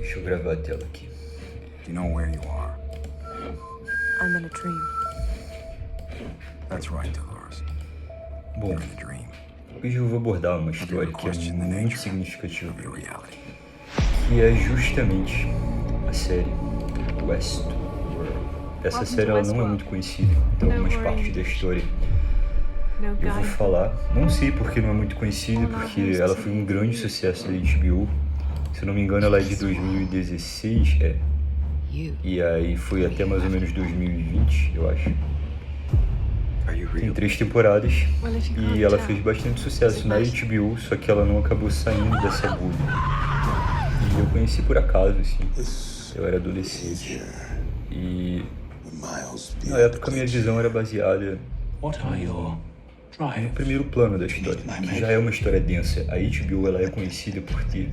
Deixa eu gravar a tela aqui. You know where you are. I'm in a dream. That's right, Dolores. Bom, You're in a dream. hoje eu vou abordar uma história que é Question the muito nature significativa, of your reality. que é justamente a série Westworld. Essa série ela não é muito conhecida, então algumas partes da história eu vou falar. Não sei porque não é muito conhecida, porque ela foi um grande sucesso da HBO. Se eu não me engano, ela é de 2016, e aí foi até mais ou menos 2020, eu acho. Are you Tem real? 3 temporadas e ela fez bastante sucesso na HBO, só que ela não acabou saindo dessa bolha. E eu conheci por acaso, assim. Eu era adolescente e na época minha visão era baseada What are your no drives? primeiro plano da história, que já é uma história densa. A HBO ela é conhecida por ter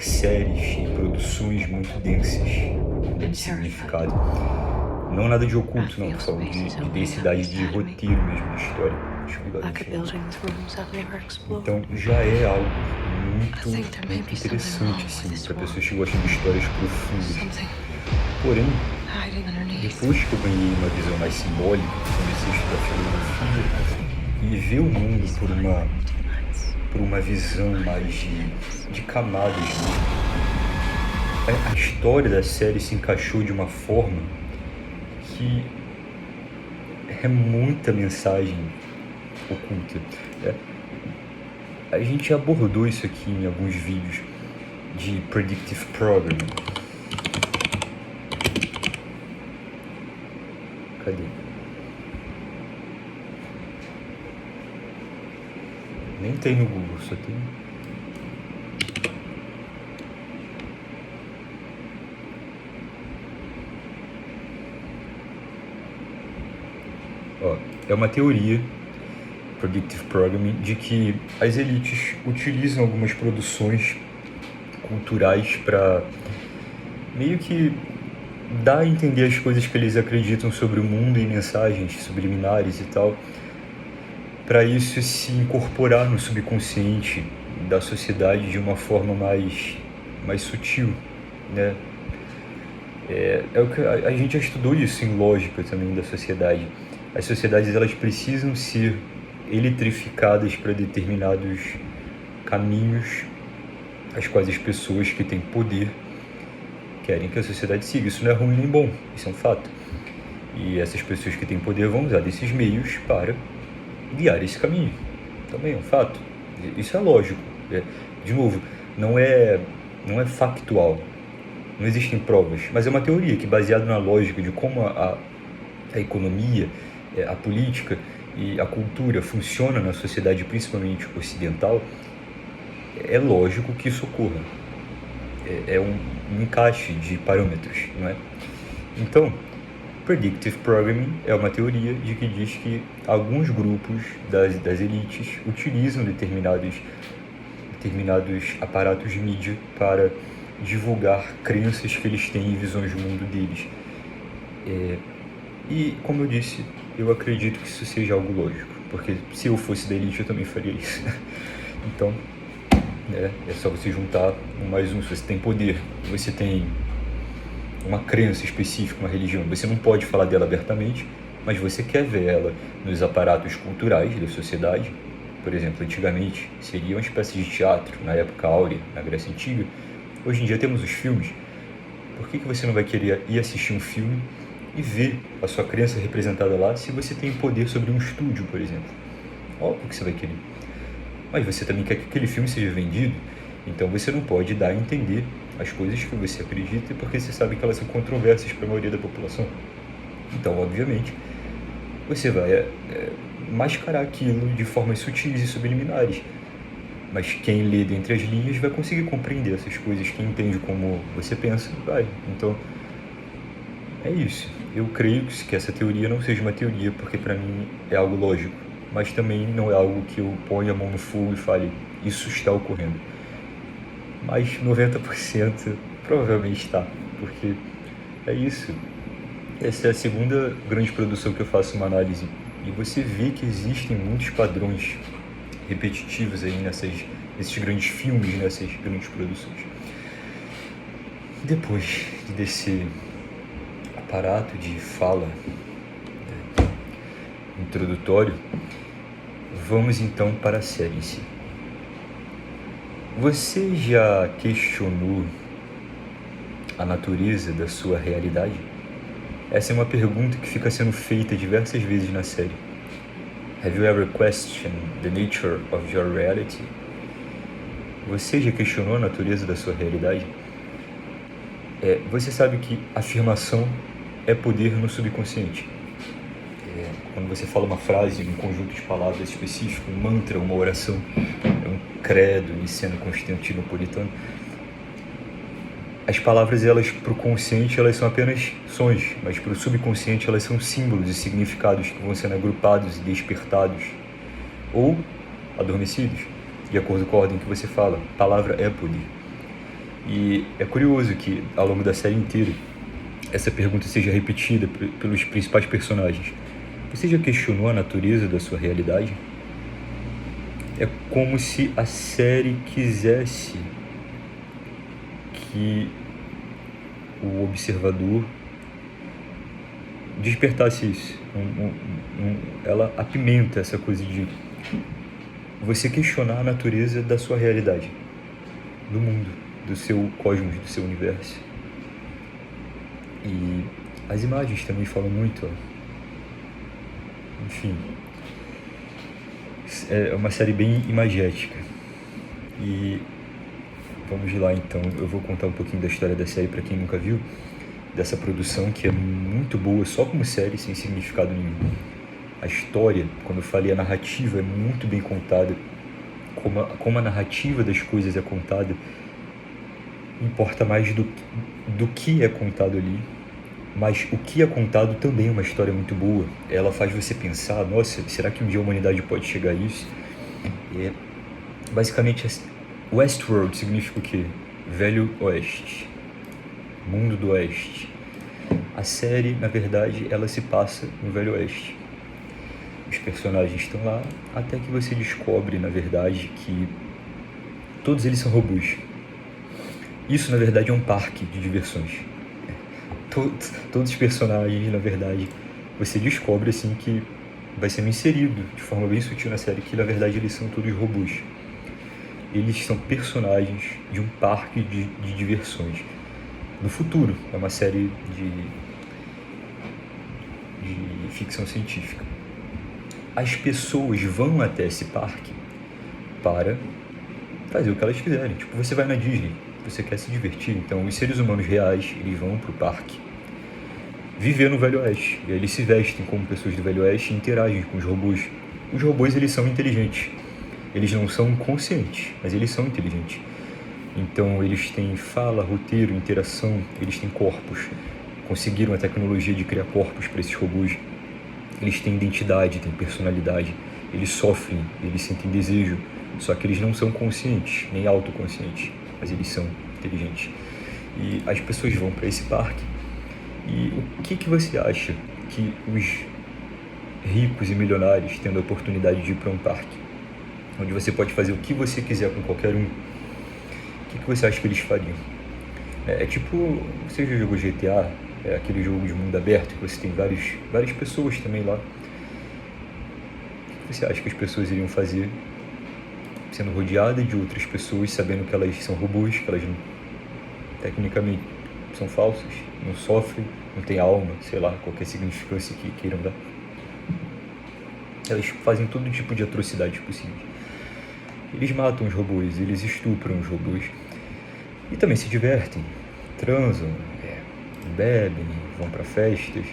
séries e produções muito densas, de significado. Não nada de oculto, não, tô falando de densidade de roteiro mesmo da história. Deixa eu ligar Like a aqui. building's rooms have never exploded. Então já é algo muito interessante, assim, para pessoas que gostam de histórias profundas. Something Porém, hiding underneath. depois que eu ganhei uma visão mais simbólica, comecei a estudar filosofia e ver o mundo por uma visão mais de camadas, né? A história da série se encaixou de uma forma que é muita mensagem oculta. A gente abordou isso aqui em alguns vídeos de Predictive Programming. Cadê? Nem tem no Google, só tem. Ó, é uma teoria, Predictive Programming, de que as elites utilizam algumas produções culturais para meio que dar a entender as coisas que eles acreditam sobre o mundo em mensagens subliminares e tal, para isso se incorporar no subconsciente da sociedade de uma forma mais sutil, né? É o que a gente já estudou isso em lógica também da sociedade. As sociedades elas precisam ser eletrificadas para determinados caminhos, as quais as pessoas que têm poder querem que a sociedade siga. Isso não é ruim nem bom, isso é um fato. E essas pessoas que têm poder vão usar desses meios para guiar esse caminho. Também é um fato. Isso é lógico. De novo, não é factual. Não existem provas, mas é uma teoria que, baseada na lógica de como a economia, a política e a cultura funciona na sociedade, principalmente ocidental, é lógico que isso ocorra. É um encaixe de parâmetros, não é? Então, Predictive Programming é uma teoria de que diz que alguns grupos das elites utilizam determinados aparatos de mídia para divulgar crenças que eles têm e visões do mundo deles. E, como eu disse, eu acredito que isso seja algo lógico, porque se eu fosse da elite eu também faria isso. Então, é só você juntar um mais um. Se você tem poder, você tem uma crença específica, uma religião, você não pode falar dela abertamente, mas você quer ver ela nos aparatos culturais da sociedade. Por exemplo, antigamente seria uma espécie de teatro, na época áurea, na Grécia Antiga. Hoje em dia temos os filmes. Por que você não vai querer ir assistir um filme e ver a sua crença representada lá se você tem poder sobre um estúdio, por exemplo? Óbvio que você vai querer. Mas você também quer que aquele filme seja vendido, então você não pode dar a entender as coisas que você acredita porque você sabe que elas são controversas para a maioria da população. Então, obviamente, você vai mascarar aquilo de formas sutis e subliminares. Mas quem lê dentre as linhas vai conseguir compreender essas coisas, quem entende como você pensa, vai. Então, é isso. Eu creio que essa teoria não seja uma teoria, porque para mim é algo lógico, mas também não é algo que eu ponha a mão no fogo e fale, isso está ocorrendo. Mas 90% provavelmente está, porque é isso. Essa é a segunda grande produção que eu faço uma análise, e você vê que existem muitos padrões repetitivos aí nesses grandes filmes, nessas grandes produções. Depois desse aparato de fala introdutório, vamos então para a série em si. Você já questionou a natureza da sua realidade? Essa é uma pergunta que fica sendo feita diversas vezes na série. Have you ever questioned the nature of your reality? Você já questionou a natureza da sua realidade? Você sabe que afirmação é poder no subconsciente. Quando você fala uma frase, um conjunto de palavras específico, um mantra, uma oração, um credo niceno-constantinopolitano, as palavras, elas, para o consciente, elas são apenas sons, mas para o subconsciente elas são símbolos e significados que vão sendo agrupados e despertados ou adormecidos, de acordo com a ordem que você fala. A palavra é poder. E é curioso que, ao longo da série inteira, essa pergunta seja repetida pelos principais personagens. Você já questionou a natureza da sua realidade? É como se a série quisesse que o observador despertasse isso. Ela apimenta essa coisa de você questionar a natureza da sua realidade, do mundo, do seu cosmos, do seu universo. E as imagens também falam muito, Enfim, é uma série bem imagética. E vamos lá então, eu vou contar um pouquinho da história da série para quem nunca viu, dessa produção que é muito boa, só como série, sem significado nenhum. A história, como eu falei, a narrativa é muito bem contada, como a narrativa das coisas é contada, importa mais do que é contado ali. Mas o que é contado também é uma história muito boa. Ela faz você pensar, nossa, será que um dia a humanidade pode chegar a isso? Basicamente, Westworld significa o quê? Velho Oeste. Mundo do Oeste. A série, na verdade, ela se passa no Velho Oeste. Os personagens estão lá, até que você descobre, na verdade, que todos eles são robôs. Isso, na verdade, é um parque de diversões. Todos os personagens, na verdade, você descobre assim que vai sendo inserido de forma bem sutil na série que, na verdade, eles são todos robôs. Eles são personagens de um parque de diversões. No futuro, é uma série de ficção científica. As pessoas vão até esse parque para fazer o que elas quiserem. Tipo, você vai na Disney, você quer se divertir, então os seres humanos reais, eles vão pro parque viver no Velho Oeste. E eles se vestem como pessoas do Velho Oeste e interagem com os robôs. Os robôs, eles são inteligentes. Eles não são conscientes, mas eles são inteligentes. Então, eles têm fala, roteiro, interação, eles têm corpos. Conseguiram a tecnologia de criar corpos para esses robôs. Eles têm identidade, têm personalidade. Eles sofrem, eles sentem desejo. Só que eles não são conscientes, nem autoconscientes, mas eles são inteligentes. E as pessoas vão para esse parque. E o que você acha que os ricos e milionários, tendo a oportunidade de ir para um parque, onde você pode fazer o que você quiser com qualquer um, o que você acha que eles fariam? Tipo, você já jogou GTA, aquele jogo de mundo aberto, que você tem várias pessoas também lá. O que você acha que as pessoas iriam fazer sendo rodeadas de outras pessoas, sabendo que elas são robôs, que elas não, tecnicamente são falsas, não sofrem, não têm alma, sei lá, qualquer significância que queiram dar? Elas fazem todo tipo de atrocidades possíveis. Eles matam os robôs, eles estupram os robôs. E também se divertem, transam, bebem, vão para festas,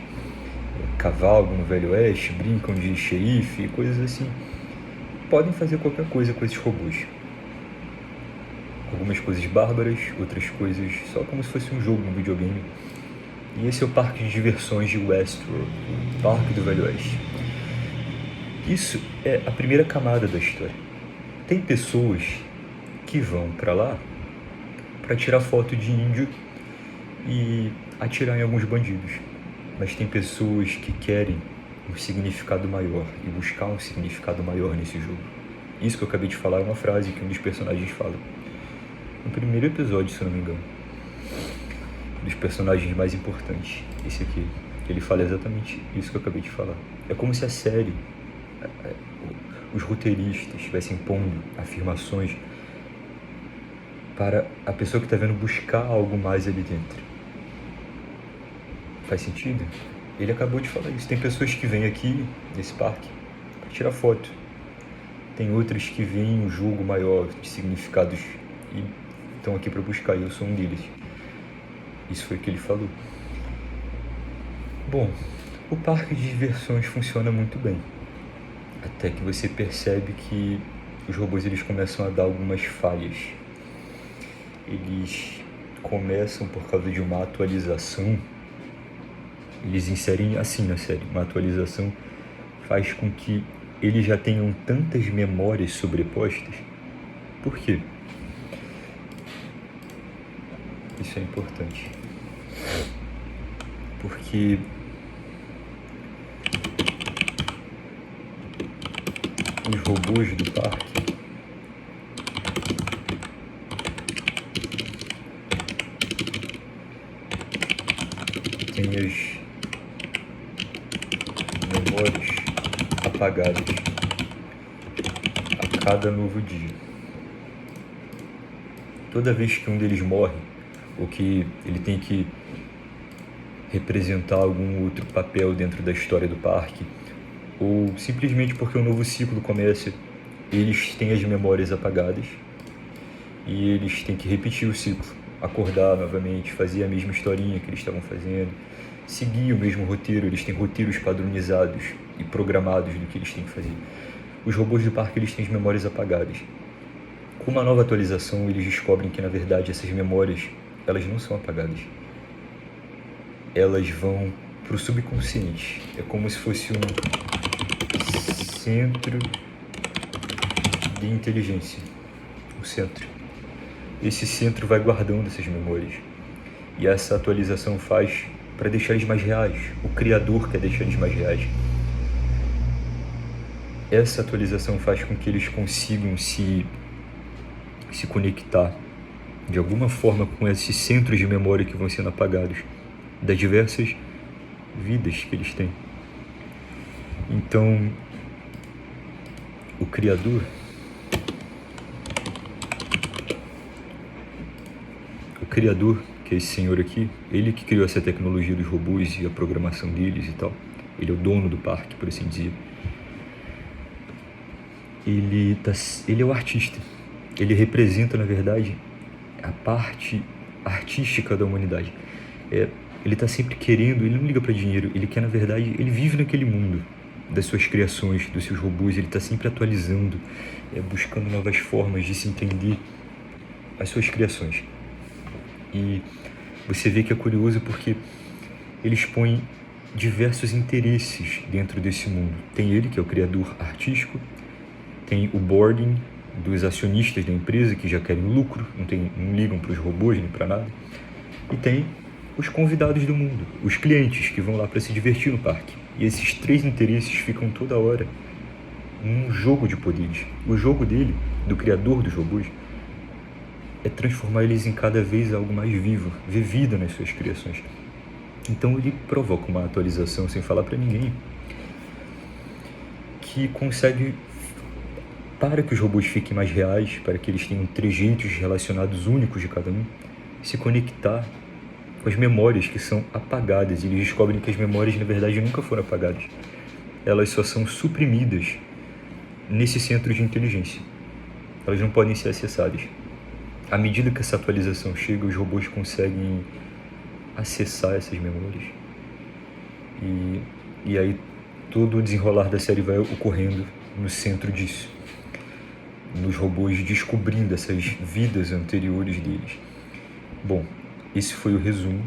cavalgam no Velho Oeste, brincam de xerife, coisas assim. Podem fazer qualquer coisa com esses robôs. Algumas coisas bárbaras, outras coisas só como se fosse um jogo no videogame. E esse é o parque de diversões de Westworld, o Parque do Velho Oeste. Isso é a primeira camada da história. Tem pessoas que vão para lá para tirar foto de índio e atirar em alguns bandidos. Mas tem pessoas que querem um significado maior e buscar um significado maior nesse jogo. Isso que eu acabei de falar é uma frase que um dos personagens fala no primeiro episódio, se eu não me engano. dos personagens mais importantes. Esse aqui. Ele fala exatamente isso que eu acabei de falar. É como se a série, os roteiristas estivessem pondo afirmações para a pessoa que está vendo buscar algo mais ali dentro. Faz sentido? Ele acabou de falar isso. Tem pessoas que vêm aqui, nesse parque, para tirar foto. Tem outras que veem um jogo maior de significados e estão aqui para buscar, e eu sou um deles. Isso foi o que ele falou. Bom, o parque de diversões funciona muito bem. Até que você percebe que os robôs eles começam a dar algumas falhas. Eles começam, por causa de uma atualização, eles inserem assim na série, uma atualização faz com que eles já tenham tantas memórias sobrepostas. Por quê? Isso é importante. Porque os robôs do parque têm as memórias apagadas a cada novo dia. Toda vez que um deles morre, ou que ele tem que representar algum outro papel dentro da história do parque, ou simplesmente porque um novo ciclo começa, eles têm as memórias apagadas e eles têm que repetir o ciclo, acordar novamente, fazer a mesma historinha que eles estavam fazendo, seguir o mesmo roteiro. Eles têm roteiros padronizados e programados do que eles têm que fazer. Os robôs do parque eles têm as memórias apagadas. Com uma nova atualização, eles descobrem que, na verdade, essas memórias elas não são apagadas. Elas vão para o subconsciente. É como se fosse um centro de inteligência. Um centro. Esse centro vai guardando essas memórias. E essa atualização faz para deixar eles mais reais. O criador quer deixar eles mais reais. Essa atualização faz com que eles consigam se conectar de alguma forma com esses centros de memória que vão sendo apagados das diversas vidas que eles têm. Então, o criador, que é esse senhor aqui, ele que criou essa tecnologia dos robôs e a programação deles e tal, ele é o dono do parque, por assim dizer. Ele é o artista. Ele representa, na verdade, a parte artística da humanidade. Ele está sempre querendo, ele não liga para dinheiro, ele quer, na verdade, ele vive naquele mundo das suas criações, dos seus robôs, ele está sempre atualizando, buscando novas formas de se entender as suas criações. E você vê que é curioso porque eles põem diversos interesses dentro desse mundo. Tem ele, que é o criador artístico, tem o boarding dos acionistas da empresa, que já querem lucro, não ligam para os robôs nem para nada, e tem os convidados do mundo, os clientes que vão lá para se divertir no parque. E esses três interesses ficam toda hora num jogo de poderes. O jogo dele, do criador dos robôs, é transformar eles em cada vez algo mais vivo, ver vida nas suas criações. Então ele provoca uma atualização sem falar para ninguém, que consegue, para que os robôs fiquem mais reais, para que eles tenham trejeitos relacionados únicos de cada um, se conectar com as memórias que são apagadas. E eles descobrem que as memórias, na verdade, nunca foram apagadas. Elas só são suprimidas nesse centro de inteligência. Elas não podem ser acessadas. À medida que essa atualização chega, os robôs conseguem acessar essas memórias. E aí todo o desenrolar da série vai ocorrendo no centro disso. Nos robôs descobrindo essas vidas anteriores deles. Bom, esse foi o resumo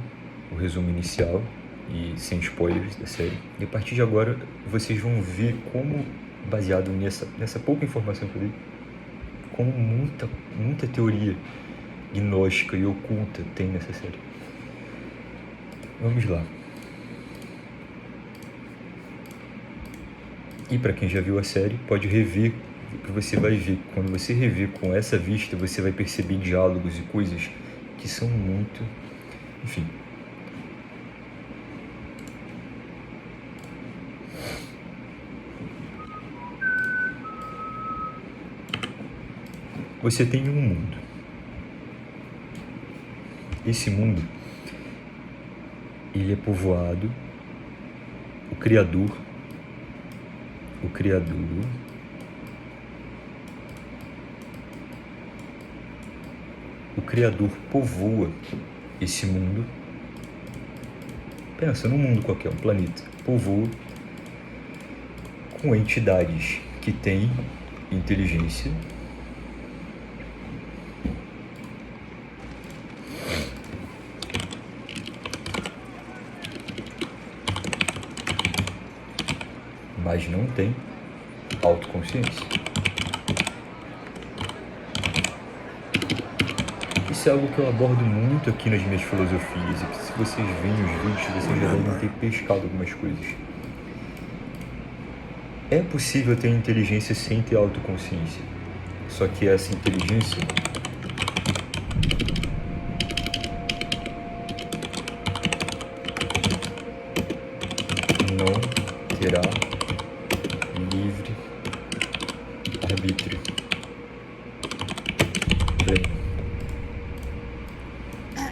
inicial e sem spoilers da série. E a partir de agora vocês vão ver como, baseado nessa pouca informação que eu dei, como muita teoria gnóstica e oculta tem nessa série. Vamos lá. E para quem já viu a série, pode rever, que você vai ver. Quando você rever com essa vista, você vai perceber diálogos e coisas que são muito... Enfim, você tem um mundo. Esse mundo, ele é povoado, o Criador povoa esse mundo. Pensa num mundo qualquer, um planeta. Povoa com entidades que têm inteligência, mas não tem autoconsciência. Isso é algo que eu abordo muito aqui nas minhas filosofias, e que se vocês veem os vídeos, vocês já devem ter pescado algumas coisas. É possível ter inteligência sem ter autoconsciência, só que essa inteligência não terá livre arbítrio pleno.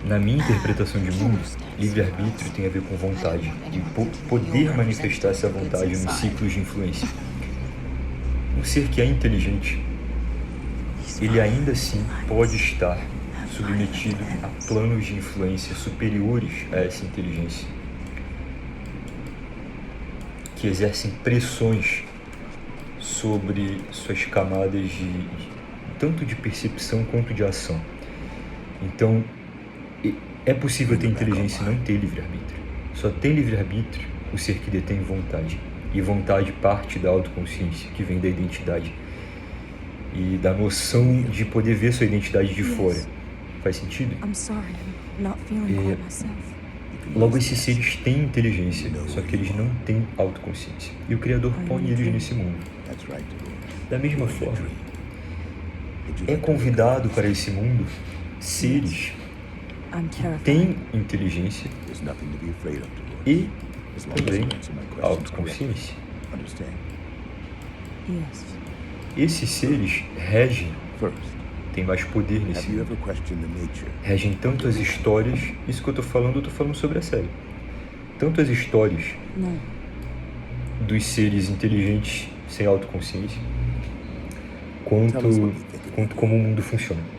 Na minha interpretação de mundo, livre-arbítrio tem a ver com vontade e poder manifestar essa vontade nos ciclos de influência. Um ser que é inteligente, ele ainda assim pode estar submetido a planos de influência superiores a essa inteligência, que exercem pressões sobre suas camadas tanto de percepção quanto de ação. Então, é possível ter inteligência e não ter livre-arbítrio. Só tem livre-arbítrio o ser que detém vontade. E vontade parte da autoconsciência, que vem da identidade. E da noção de poder ver sua identidade de fora. Faz sentido? Logo, esses seres têm inteligência, só que eles não têm autoconsciência. E o Criador põe eles nesse mundo. Da mesma forma, é convidado para esse mundo seres que têm inteligência e também autoconsciência. Esses seres regem, têm mais poder nesse mundo. Regem tanto as histórias, isso que eu tô falando sobre a série. Tanto as histórias dos seres inteligentes sem autoconsciência, quanto como o mundo funciona.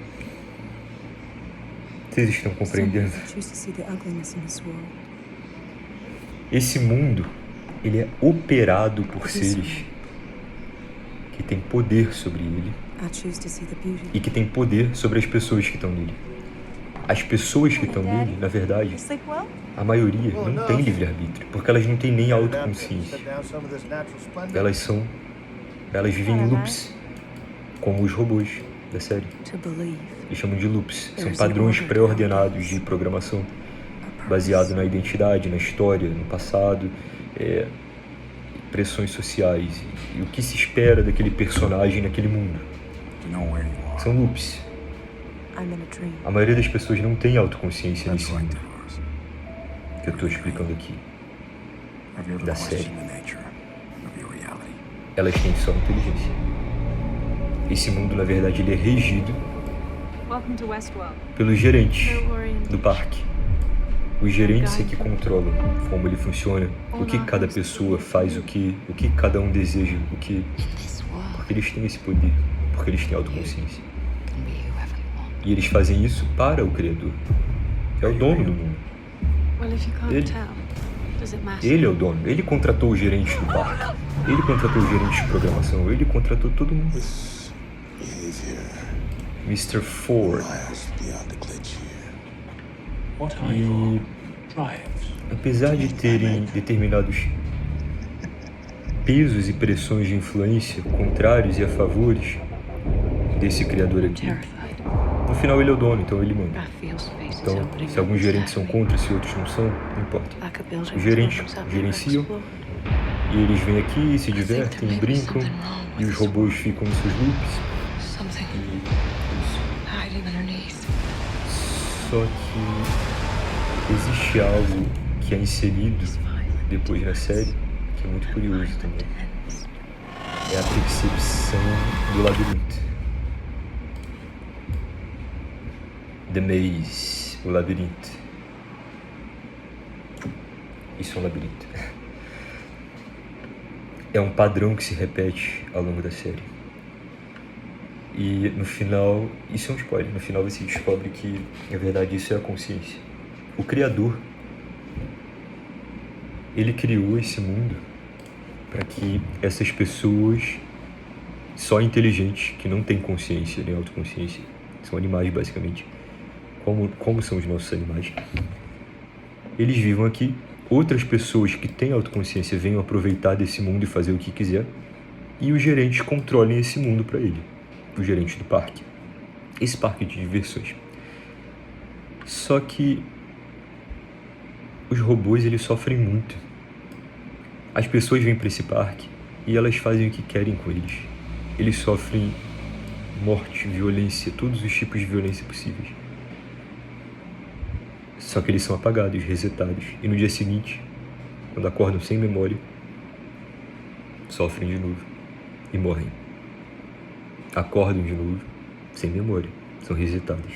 Vocês estão compreendendo? Esse mundo, ele é operado por seres que têm poder sobre ele e que têm poder sobre as pessoas que estão nele. As pessoas que estão nele, na verdade, a maioria não tem livre-arbítrio, porque elas não têm nem autoconsciência. Elas vivem em loops, como os robôs da série. Eles chamam de loops. São padrões pré-ordenados de programação, baseado na identidade, na história, no passado, pressões sociais e o que se espera daquele personagem naquele mundo. São loops. A maioria das pessoas não tem autoconsciência nesse mundo que eu estou explicando aqui, da série. Elas têm só inteligência. Esse mundo, na verdade, ele é regido pelos gerentes do parque. Os gerentes é que controlam como ele funciona, o que cada pessoa faz, o que cada um deseja, porque eles têm esse poder, porque eles têm autoconsciência. E eles fazem isso para o Criador. É o dono do mundo. Ele é o dono. Ele contratou o gerente do parque. Ele contratou o gerente de programação. Ele contratou todo mundo. Mr. Ford. E apesar de terem determinados pesos e pressões de influência contrários e a favores desse criador aqui, no final ele é o dono, então ele manda. Então, se alguns gerentes são contra, se outros não são, não importa. Os gerentes gerenciam e eles vêm aqui, se divertem, brincam, e os robôs ficam nos seus loops. Só que existe algo que é inserido depois na série, que é muito curioso também. É a percepção do labirinto. The Maze, o labirinto. Isso é um labirinto. É um padrão que se repete ao longo da série. E no final, isso é um spoiler, no final você descobre que, na verdade, isso é a consciência. O Criador, ele criou esse mundo para que essas pessoas só inteligentes, que não têm consciência nem autoconsciência, são animais basicamente, como são os nossos animais, eles vivam aqui. Outras pessoas que têm autoconsciência venham aproveitar desse mundo e fazer o que quiser, e os gerentes controlem esse mundo para ele, o gerente do parque, esse parque de diversões. Só que os robôs, eles sofrem muito. As pessoas vêm para esse parque e elas fazem o que querem com eles. Eles sofrem morte, violência, todos os tipos de violência possíveis. Só que eles são apagados, resetados. E no dia seguinte, quando acordam sem memória, sofrem de novo e morrem. Acordam de novo, sem memória, são resetados,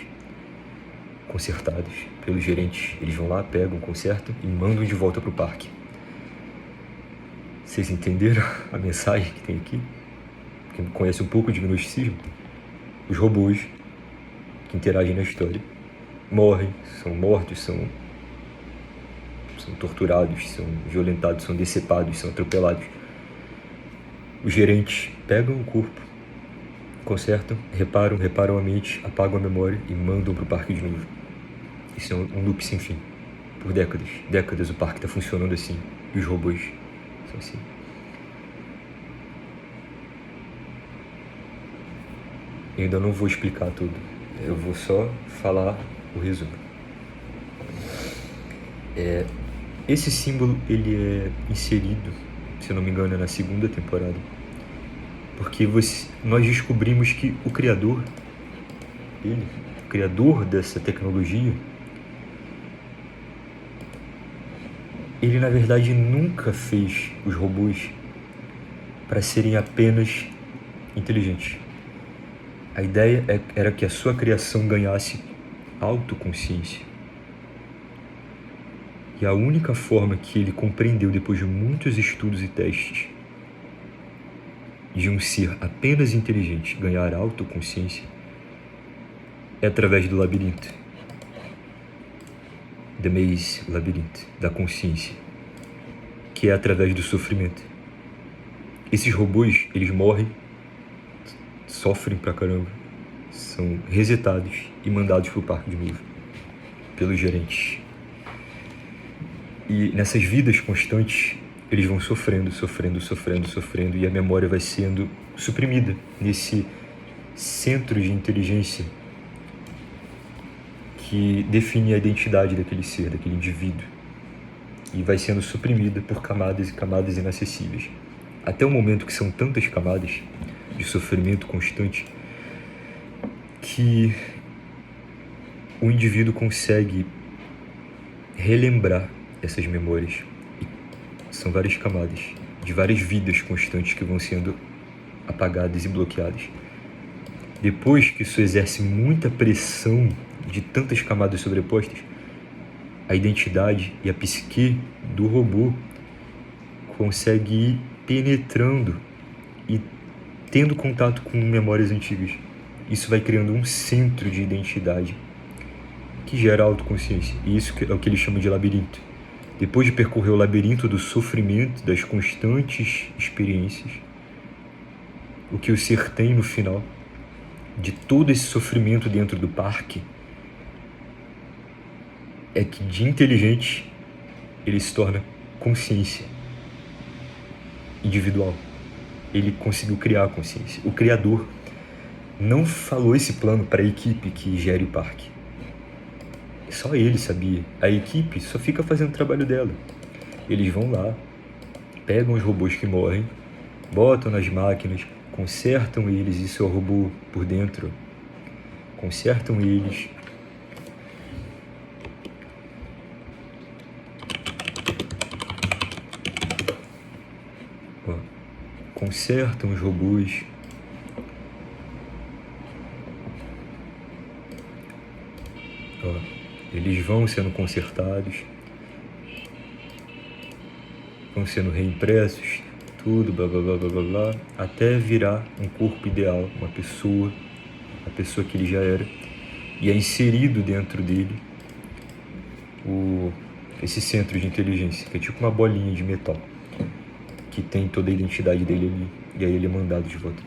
consertados pelos gerentes. Eles vão lá, pegam, consertam e mandam de volta para o parque. Vocês entenderam a mensagem que tem aqui? Quem conhece um pouco de gnosticismo, os robôs que interagem na história morrem, são mortos, são torturados, são violentados, são decepados, são atropelados. Os gerentes pegam o corpo, consertam, reparam a mente, apagam a memória e mandam para o parque de novo. Isso é um loop sem fim. Por décadas o parque está funcionando assim. E os robôs são assim. Eu ainda não vou explicar tudo. Eu vou só falar o resumo. Esse símbolo, ele é inserido, se eu não me engano, na segunda temporada. Porque nós descobrimos que o criador, o criador dessa tecnologia, ele na verdade nunca fez os robôs para serem apenas inteligentes. A ideia era que a sua criação ganhasse autoconsciência. E a única forma que ele compreendeu depois de muitos estudos e testes de um ser apenas inteligente ganhar autoconsciência é através do labirinto. The Maze, o labirinto da consciência, que é através do sofrimento. Esses robôs, eles morrem, sofrem pra caramba, são resetados e mandados pro parque de novo pelos gerentes. E nessas vidas constantes, eles vão sofrendo, e a memória vai sendo suprimida nesse centro de inteligência que define a identidade daquele ser, daquele indivíduo, e vai sendo suprimida por camadas e camadas inacessíveis, até o momento que são tantas camadas de sofrimento constante que o indivíduo consegue relembrar essas memórias. E são várias camadas de várias vidas constantes que vão sendo apagadas e bloqueadas. Depois que isso exerce muita pressão de tantas camadas sobrepostas, a identidade e a psique do robô consegue ir penetrando e tendo contato com memórias antigas. Isso vai criando um centro de identidade que gera autoconsciência. E isso é o que ele chama de labirinto. Depois de percorrer o labirinto do sofrimento, das constantes experiências, o que o ser tem no final de todo esse sofrimento dentro do parque é que de inteligente ele se torna consciência individual. Ele conseguiu criar a consciência. O criador não falou esse plano para a equipe que gere o parque. Só ele sabia. A equipe só fica fazendo o trabalho dela. Eles vão lá, pegam os robôs que morrem, botam nas máquinas, consertam eles, isso é o robô por dentro, consertam eles, consertam os robôs, Eles vão sendo consertados, vão sendo reimpressos, tudo, blá blá blá blá blá blá, até virar um corpo ideal, uma pessoa, a pessoa que ele já era, e é inserido dentro dele esse centro de inteligência, que é tipo uma bolinha de metal, que tem toda a identidade dele ali, e aí ele é mandado de volta.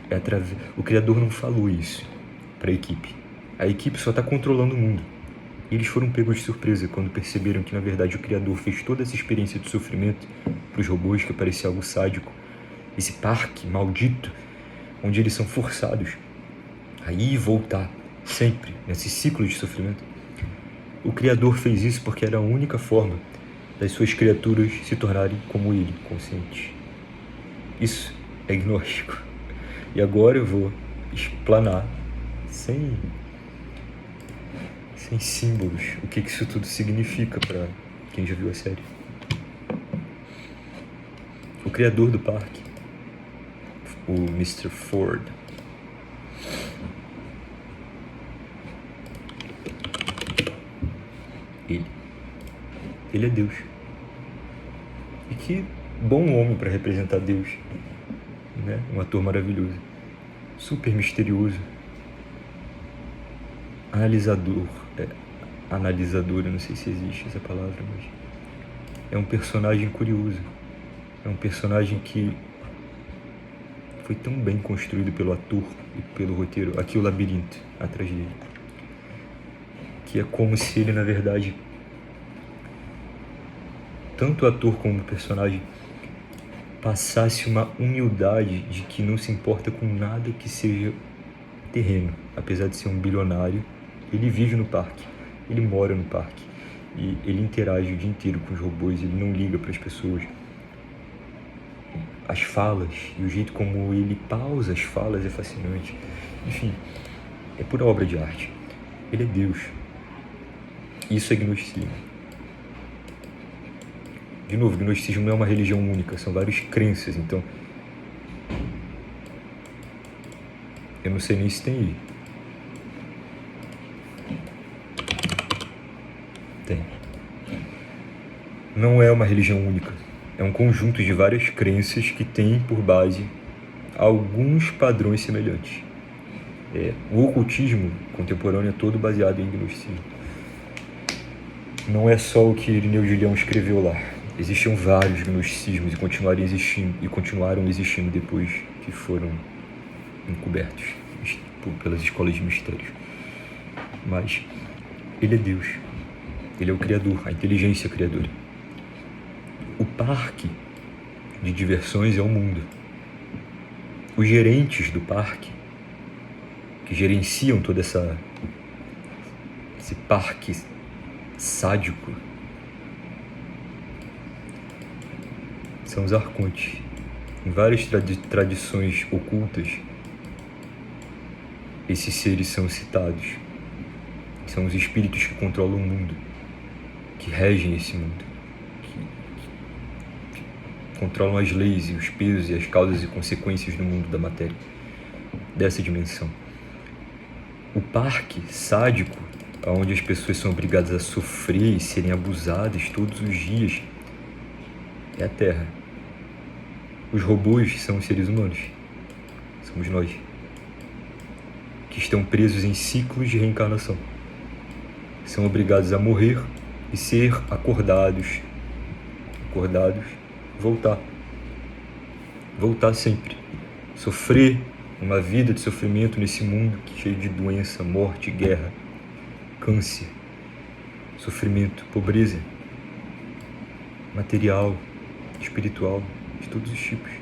O criador não falou isso para a equipe só está controlando o mundo. E eles foram pegos de surpresa quando perceberam que, na verdade, o criador fez toda essa experiência de sofrimento para os robôs, que parecia algo sádico, esse parque maldito, onde eles são forçados a ir e voltar, sempre, nesse ciclo de sofrimento. O criador fez isso porque era a única forma das suas criaturas se tornarem como ele, conscientes. Isso é gnóstico. E agora eu vou explanar, sem símbolos, o que isso tudo significa para quem já viu a série. O criador do parque, o Mr. Ford, ele é Deus. E que bom homem para representar Deus, né? Um ator maravilhoso, super misterioso, analisador, eu não sei se existe essa palavra, mas é um personagem curioso, é um personagem que foi tão bem construído pelo ator e pelo roteiro. Aqui o labirinto atrás dele, que é como se ele, na verdade, tanto o ator como o personagem, passasse uma humildade de que não se importa com nada que seja terreno. Apesar de ser um bilionário, ele vive no parque, ele mora no parque, e ele interage o dia inteiro com os robôs, ele não liga para as pessoas. As falas e o jeito como ele pausa as falas é fascinante. Enfim, é pura obra de arte. Ele é Deus. Isso é gnosticismo. De novo, gnosticismo não é uma religião única, são várias crenças, então eu não sei nem se tem aí. Tem. Não é uma religião única, é um conjunto de várias crenças que tem por base alguns padrões semelhantes. O ocultismo contemporâneo é todo baseado em gnosticismo. Não é só o que Irineu de Leão escreveu lá. Existiam vários gnosticismos e continuaram existindo depois que foram encobertos pelas escolas de mistérios. Mas ele é Deus. Ele é o Criador, a inteligência criadora. O parque de diversões é o mundo. Os gerentes do parque, que gerenciam todo esse parque sádico, são os arcontes. Em várias tradições ocultas, esses seres são citados. São os espíritos que controlam o mundo, que regem esse mundo, que controlam as leis e os pesos e as causas e consequências do mundo da matéria, dessa dimensão. O parque sádico, onde as pessoas são obrigadas a sofrer e serem abusadas todos os dias, é a Terra. Os robôs são os seres humanos, somos nós, que estão presos em ciclos de reencarnação. São obrigados a morrer e ser acordados, voltar sempre, sofrer uma vida de sofrimento nesse mundo cheio de doença, morte, guerra, câncer, sofrimento, pobreza, material, espiritual, de todos os tipos.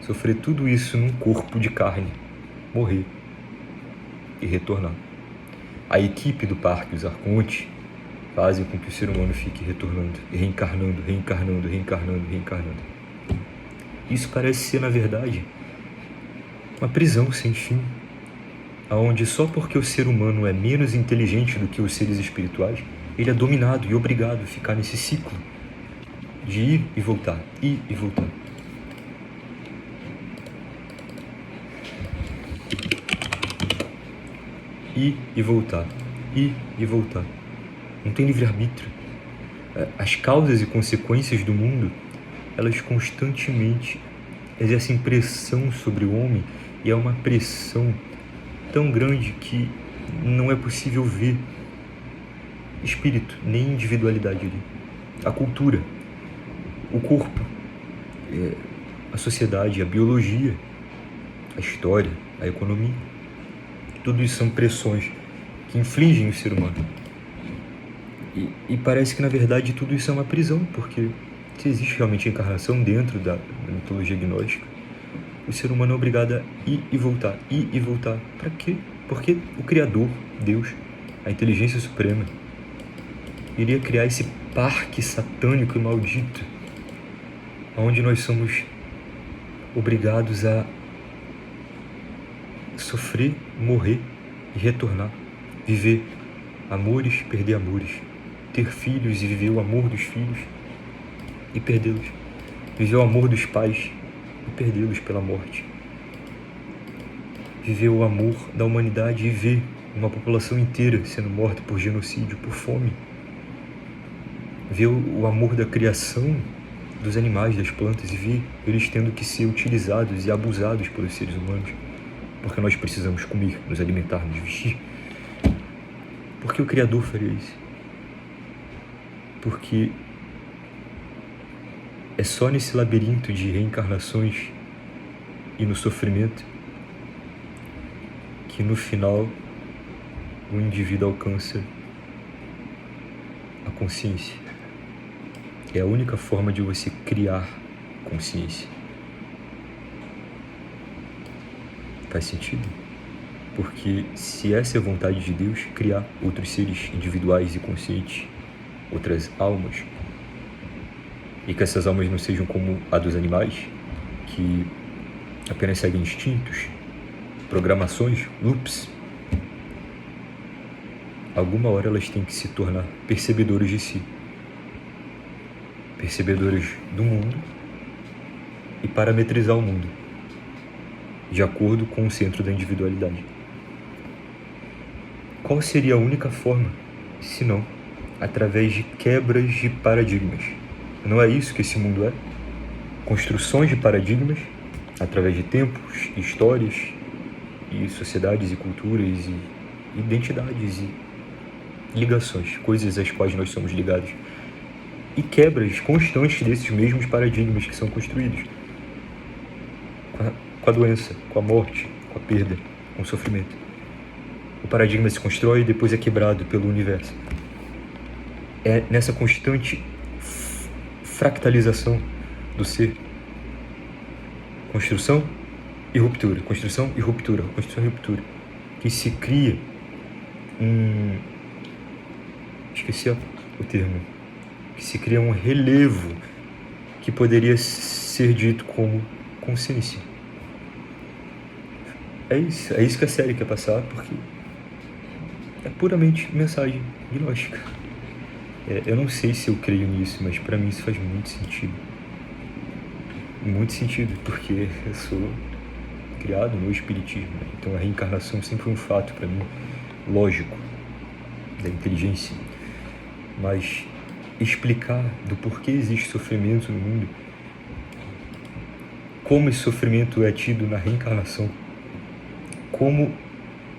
Sofrer tudo isso num corpo de carne, morrer e retornar. A equipe do parque, os arcontes, fazem com que o ser humano fique retornando, reencarnando. Isso parece ser, na verdade, uma prisão sem fim, onde só porque o ser humano é menos inteligente do que os seres espirituais, ele é dominado e obrigado a ficar nesse ciclo de ir e voltar, ir e voltar. Ir e voltar, ir e voltar. não tem livre-arbítrio. As causas e consequências do mundo, elas constantemente exercem pressão sobre o homem, e é uma pressão tão grande que não é possível ver espírito, nem individualidade ali. A cultura, o corpo, a sociedade, a biologia, a história, a economia, tudo isso são pressões que infligem o ser humano. E parece que, na verdade, tudo isso é uma prisão, porque se existe realmente encarnação dentro da mitologia gnóstica, o ser humano é obrigado a ir e voltar, ir e voltar. Para quê? Porque o Criador, Deus, a inteligência suprema, iria criar esse parque satânico e maldito, onde nós somos obrigados a sofrer, morrer e retornar, viver amores, perder amores, ter filhos e viver o amor dos filhos e perdê-los, viver o amor dos pais e perdê-los pela morte, viver o amor da humanidade e ver uma população inteira sendo morta por genocídio, por fome, ver o amor da criação dos animais, das plantas, e ver eles tendo que ser utilizados e abusados pelos seres humanos, porque nós precisamos comer, nos alimentar, nos vestir. Por que o Criador faria isso? Porque é só nesse labirinto de reencarnações e no sofrimento que no final o indivíduo alcança a consciência. É a única forma de você criar consciência. Faz sentido? Porque se essa é a vontade de Deus, criar outros seres individuais e conscientes, outras almas, e que essas almas não sejam como a dos animais, que apenas seguem instintos, programações, loops, alguma hora elas têm que se tornar percebedoras de si, percebedoras do mundo e parametrizar o mundo de acordo com o centro da individualidade. Qual seria a única forma, se não através de quebras de paradigmas? Não é isso que esse mundo é? Construções de paradigmas através de tempos, histórias e sociedades e culturas e identidades e ligações, coisas às quais nós somos ligados, e quebras constantes desses mesmos paradigmas que são construídos com a doença, com a morte, com a perda, com o sofrimento. O paradigma se constrói e depois é quebrado pelo universo. É nessa constante fractalização do ser, construção e ruptura, construção e ruptura, construção e ruptura, que se cria esqueci o termo, que se cria um relevo que poderia ser dito como consciência. É isso que a série quer passar, porque é puramente mensagem gnóstica. Eu não sei se eu creio nisso, mas para mim isso faz muito sentido. Muito sentido, porque eu sou criado no espiritismo, né? Então a reencarnação sempre foi um fato para mim lógico, da inteligência. Mas explicar do porquê existe sofrimento no mundo, como esse sofrimento é tido na reencarnação, como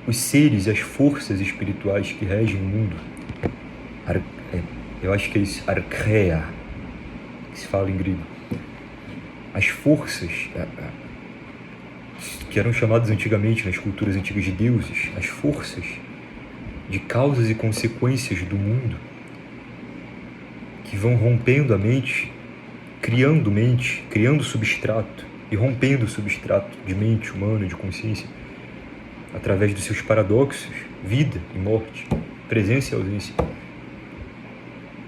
os seres, as forças espirituais que regem o mundo, eu acho que é isso, archeia, que se fala em grego, as forças que eram chamadas antigamente nas culturas antigas de deuses, as forças de causas e consequências do mundo, que vão rompendo a mente, criando substrato e rompendo o substrato de mente humana, de consciência, através dos seus paradoxos, vida e morte, presença e ausência,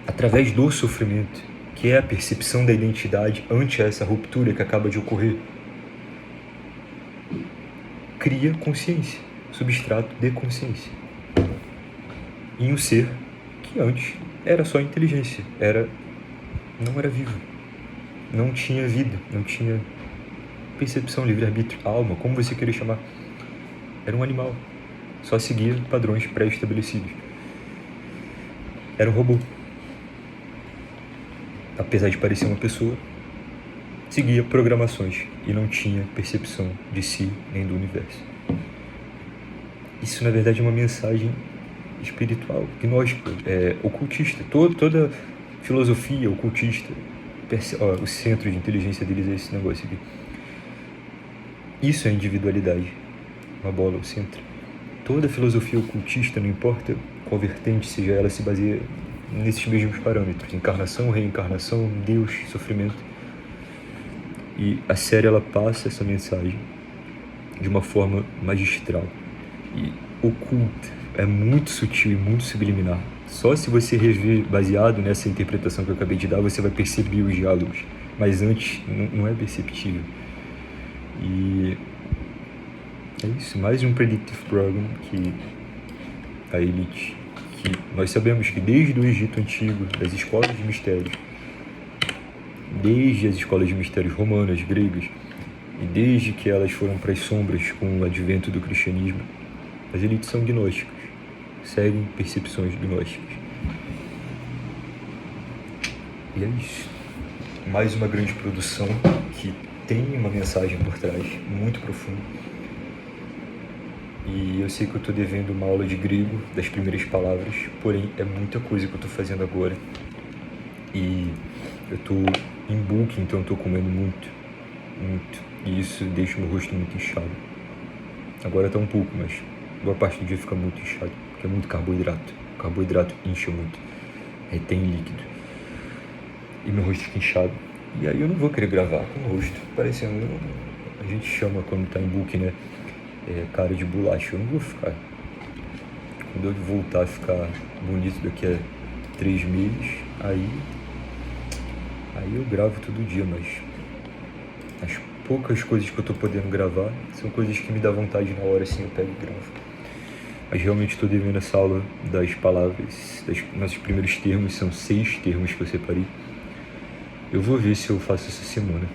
através do sofrimento, que é a percepção da identidade ante essa ruptura que acaba de ocorrer, cria consciência, substrato de consciência, em um ser que antes era só inteligência, não era vivo, não tinha vida, não tinha percepção, livre-arbítrio, alma, como você queria chamar. Era um animal, só seguia padrões pré-estabelecidos. era um robô. Apesar de parecer uma pessoa, seguia programações e não tinha percepção de si nem do universo. Isso, na verdade, é uma mensagem espiritual, gnóstica, ocultista. Toda filosofia ocultista, o centro de inteligência deles é esse negócio aqui. Isso é individualidade, uma bola ao centro. Toda filosofia ocultista, não importa qual vertente seja ela, se baseia nesses mesmos parâmetros: encarnação, reencarnação, Deus, sofrimento. E a série, ela passa essa mensagem de uma forma magistral e oculta. É muito sutil e muito subliminar. Só se você rever baseado nessa interpretação que eu acabei de dar, você vai perceber os diálogos. Mas antes, não é perceptível. E é isso. Mais um Predictive Program que a elite, que nós sabemos que desde o Egito Antigo, das escolas de mistérios, desde as escolas de mistérios romanas, gregas, e desde que elas foram para as sombras com o advento do cristianismo, as elites são gnósticas, seguem percepções gnósticas. E é isso. Mais uma grande produção que tem uma mensagem por trás muito profunda. E eu sei que eu estou devendo uma aula de grego, das primeiras palavras, porém é muita coisa que eu estou fazendo agora. E eu estou em bulking, então eu estou comendo muito. E isso deixa o meu rosto muito inchado. Agora está um pouco, mas boa parte do dia fica muito inchado, porque é muito carboidrato. O carboidrato incha muito, retém líquido. E meu rosto fica inchado. E aí eu não vou querer gravar com o rosto parecendo... A gente chama, quando está em bulking, né? Cara de bolacha. Eu não vou ficar. Quando eu voltar a ficar bonito daqui a 3 meses, aí eu gravo todo dia, mas as poucas coisas que eu tô podendo gravar são coisas que me dá vontade na hora, assim, eu pego e gravo. Mas realmente estou devendo essa aula das palavras, nossos primeiros termos, são 6 termos que eu separei. Eu vou ver se eu faço essa semana.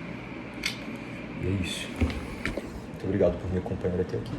E é isso. Muito obrigado por me acompanhar até aqui.